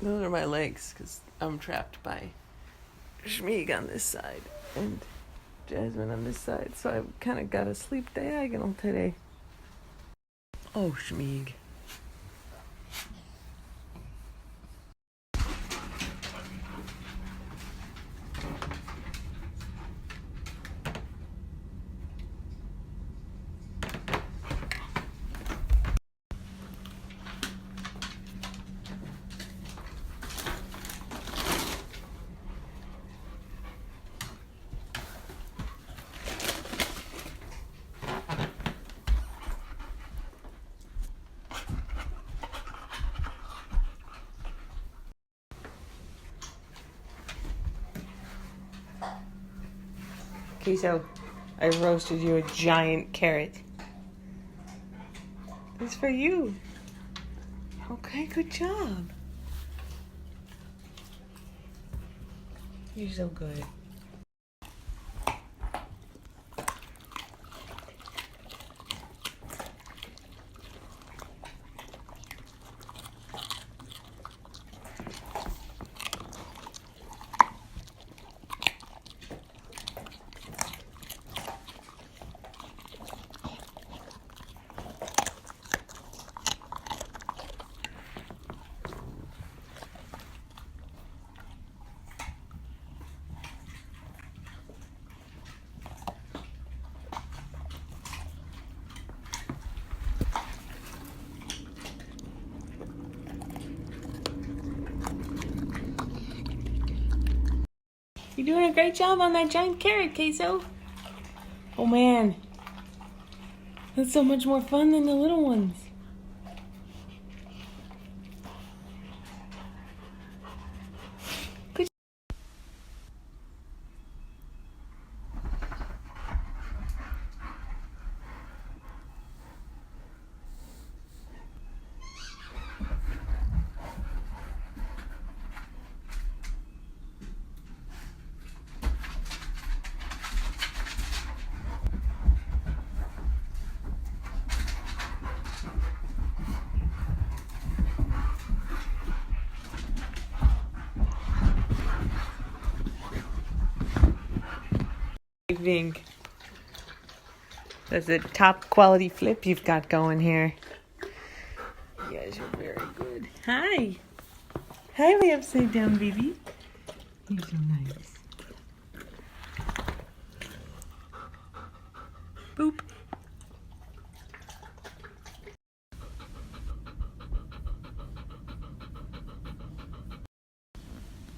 Those are my legs because I'm trapped by Schmeeg on this side and Jasmine on this side. So I've kind of got to sleep diagonal today. Oh, Schmeeg. Okay, so I roasted you a giant carrot. It's for you. Okay, good job. You're so good. You're doing a great job on that giant carrot, Queso. Oh man, that's so much more fun than the little ones. Good. Think that's a top quality flip you've got going here. You guys are very good. Hi. Hi, my upside down baby. You're so nice. Boop.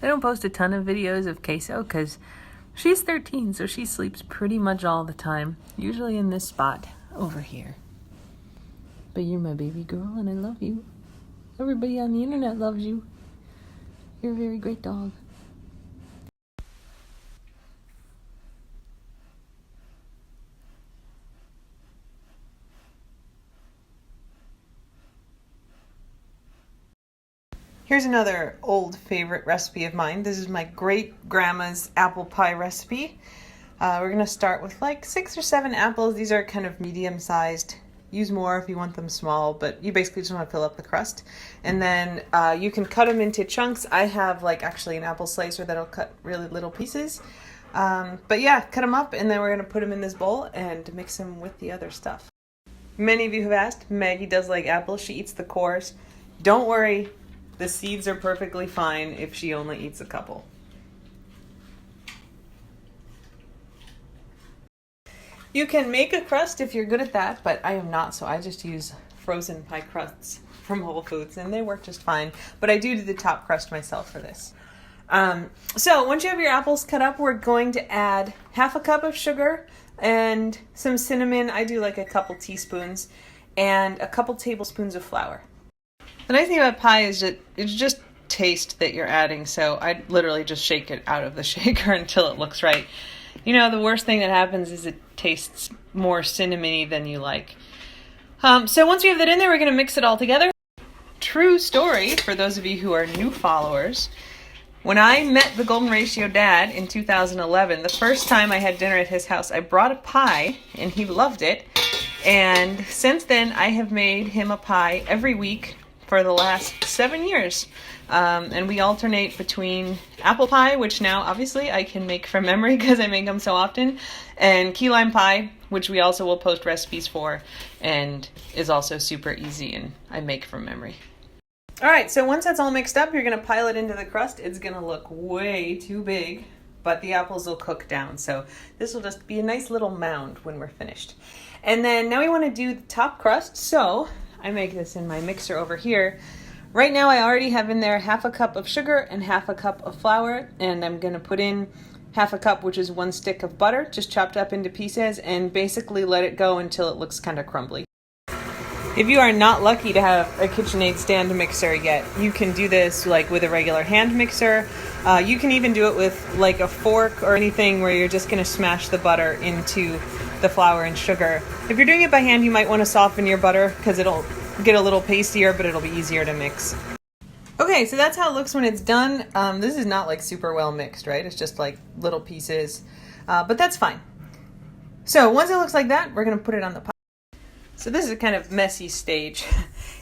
I don't post a ton of videos of Queso because she's 13, so she sleeps pretty much all the time, usually in this spot over here. But you're my baby girl and I love you. Everybody on the internet loves you. You're a very great dog. Here's another old favorite recipe of mine. This is my great grandma's apple pie recipe. We're gonna start with like 6 or 7 apples. These are kind of medium sized. Use more if you want them small, but you basically just want to fill up the crust. And then you can cut them into chunks. I have like actually an apple slicer that'll cut really little pieces. But yeah, cut them up and then we're gonna put them in this bowl and mix them with the other stuff. Many of you have asked, Maggie does like apples. She eats the cores. Don't worry. The seeds are perfectly fine if she only eats a couple. You can make a crust if you're good at that, but I am not, so I just use frozen pie crusts from Whole Foods, and they work just fine. But I do the top crust myself for this. So once you have your apples cut up, we're going to add half a cup of sugar and some cinnamon. I do like a couple teaspoons, and a couple tablespoons of flour. The nice thing about pie is that it's just taste that you're adding, so I literally just shake it out of the shaker until it looks right. You know, the worst thing that happens is it tastes more cinnamony than you like. So once we have that in there, we're going to mix it all together. True story, for those of you who are new followers. When I met the Golden Ratio Dad in 2011, the first time I had dinner at his house, I brought a pie, and he loved it. And since then, I have made him a pie every week for the last 7 years. And we alternate between apple pie, which now obviously I can make from memory because I make them so often, and key lime pie, which we also will post recipes for and is also super easy and I make from memory. All right, so once that's all mixed up, you're gonna pile it into the crust. It's gonna look way too big, but the apples will cook down. So this will just be a nice little mound when we're finished. And then now we wanna do the top crust. So I make this in my mixer over here. Right now I already have in there 1/2 cup of sugar and 1/2 cup of flour, and I'm gonna put in 1/2 cup, which is 1 stick of butter, just chopped up into pieces, and basically let it go until it looks kind of crumbly. If you are not lucky to have a KitchenAid stand mixer yet, you can do this like with a regular hand mixer. You can even do it with like a fork or anything where you're just gonna smash the butter into the flour and sugar. If you're doing it by hand, you might want to soften your butter because it'll get a little pastier, but it'll be easier to mix. Okay, so that's how it looks when it's done. This is not like super well mixed, right? It's just like little pieces, but that's fine. So once it looks like that, we're gonna put it on the pot. So this is a kind of messy stage.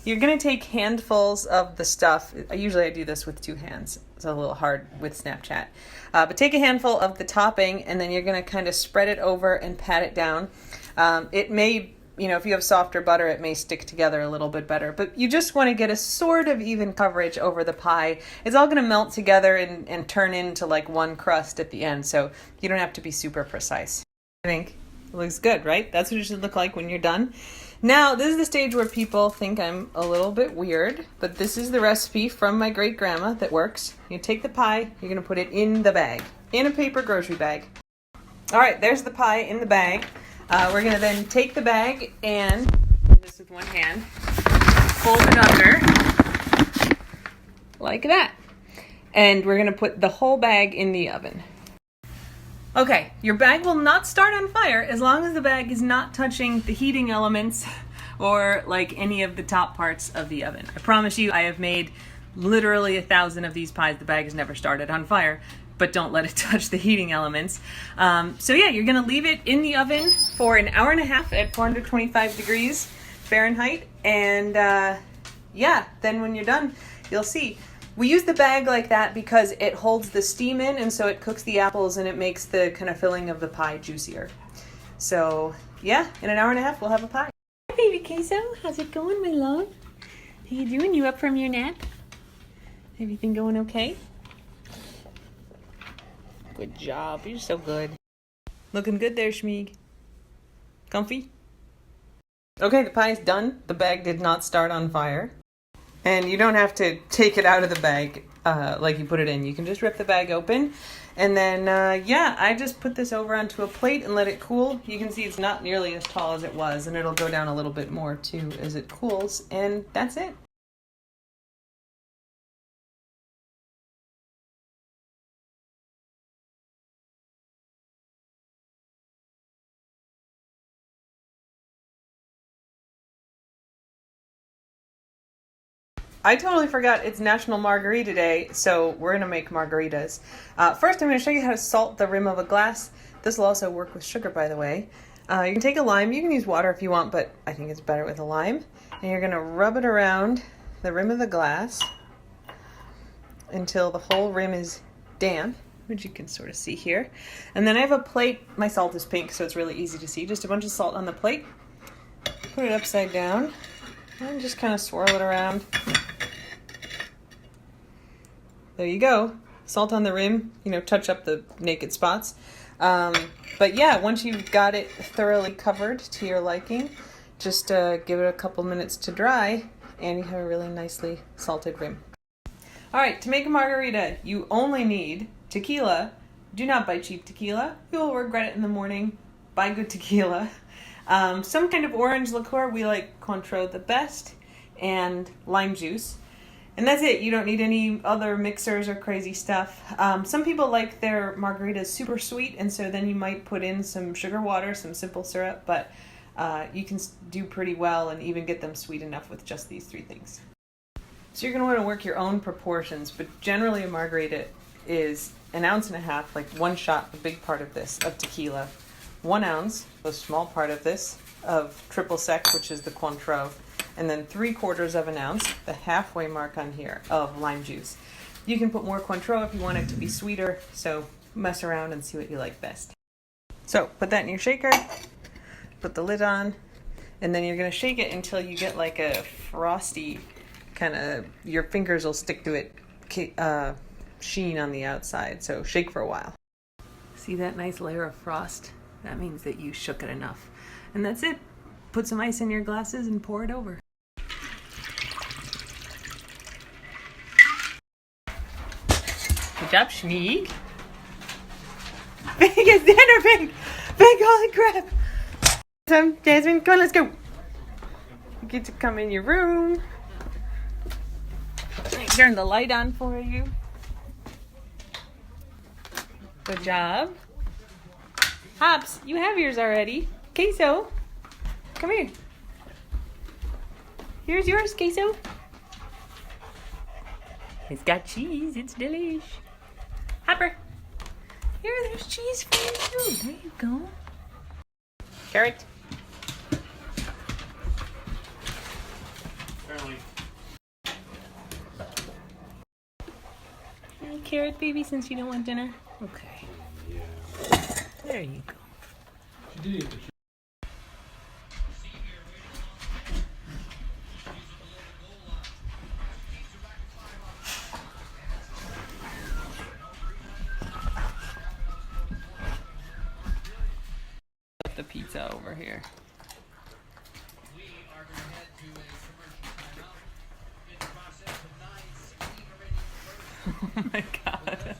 You're gonna take handfuls of the stuff. Usually I do this with 2 hands. It's a little hard with Snapchat. But take a handful of the topping and then you're gonna kind of spread it over and pat it down. It may, if you have softer butter, it may stick together a little bit better, but you just wanna get a sort of even coverage over the pie. It's all gonna melt together and turn into like one crust at the end, so you don't have to be super precise. I think it looks good, right? That's what it should look like when you're done. Now, this is the stage where people think I'm a little bit weird, but this is the recipe from my great grandma that works. You take the pie, you're gonna put it in the bag, in a paper grocery bag. All right, there's the pie in the bag. We're gonna then take the bag and, do this with one hand, fold it under, like that. And we're gonna put the whole bag in the oven. Okay, your bag will not start on fire as long as the bag is not touching the heating elements or like any of the top parts of the oven. I promise you, I have made literally 1,000 of these pies. The bag has never started on fire, but don't let it touch the heating elements. So yeah, you're gonna leave it in the oven for 1.5 hours at 425 degrees Fahrenheit. And yeah, then when you're done, you'll see. We use the bag like that because it holds the steam in, and so it cooks the apples and it makes the kind of filling of the pie juicier. So yeah, in 1.5 hours we'll have a pie. Hi baby queso, how's it going, my love? How you doing? You up from your nap? Everything going okay? Good job, you're so good. Looking good there, Schmeeg. Comfy? Okay, the pie is done. The bag did not start on fire. And you don't have to take it out of the bag like you put it in. You can just rip the bag open. And then, yeah, I just put this over onto a plate and let it cool. You can see it's not nearly as tall as it was, and it'll go down a little bit more too as it cools. And that's it. I totally forgot it's National Margarita Day, so we're gonna make margaritas. First, I'm gonna show you how to salt the rim of a glass. This will also work with sugar, by the way. You can take a lime, you can use water if you want, but I think it's better with a lime. And you're gonna rub it around the rim of the glass until the whole rim is damp, which you can sort of see here. And then I have a plate. My salt is pink, so it's really easy to see. Just a bunch of salt on the plate. Put it upside down and just kind of swirl it around. There you go. Salt on the rim, touch up the naked spots. But yeah, once you've got it thoroughly covered to your liking, just give it a couple minutes to dry and you have a really nicely salted rim. All right, to make a margarita, you only need tequila. Do not buy cheap tequila. You will regret it in the morning. Buy good tequila. Some kind of orange liqueur. We like Cointreau the best, and lime juice. And that's it. You don't need any other mixers or crazy stuff. Some people like their margaritas super sweet, and so then you might put in some sugar water, some simple syrup, but you can do pretty well and even get them sweet enough with just these 3 things. So you're going to want to work your own proportions, but generally a margarita is 1.5 ounces, like 1 shot, a big part of this, of tequila, 1 ounce, a small part of this, of triple sec, which is the Cointreau, and then 3/4 of an ounce, the halfway mark on here, of lime juice. You can put more Cointreau if you want it to be sweeter, so mess around and see what you like best. So put that in your shaker, put the lid on, and then you're going to shake it until you get like a frosty kind of, your fingers will stick to it, sheen on the outside. So shake for a while. See that nice layer of frost? That means that you shook it enough. And that's it. Put some ice in your glasses and pour it over. Good job, Schmeeg. Big is dinner, Big! Big, holy crap! Jasmine, come on, let's go. You get to come in your room. Let me turn the light on for you. Good job. Hops, you have yours already. Queso, come here. Here's yours, Queso. It's got cheese, it's delish. Hopper, there's cheese for you too. There you go. Carrot. Hey, carrot baby, since you don't want dinner. Okay. There you go. Put the pizza over here. Oh my God.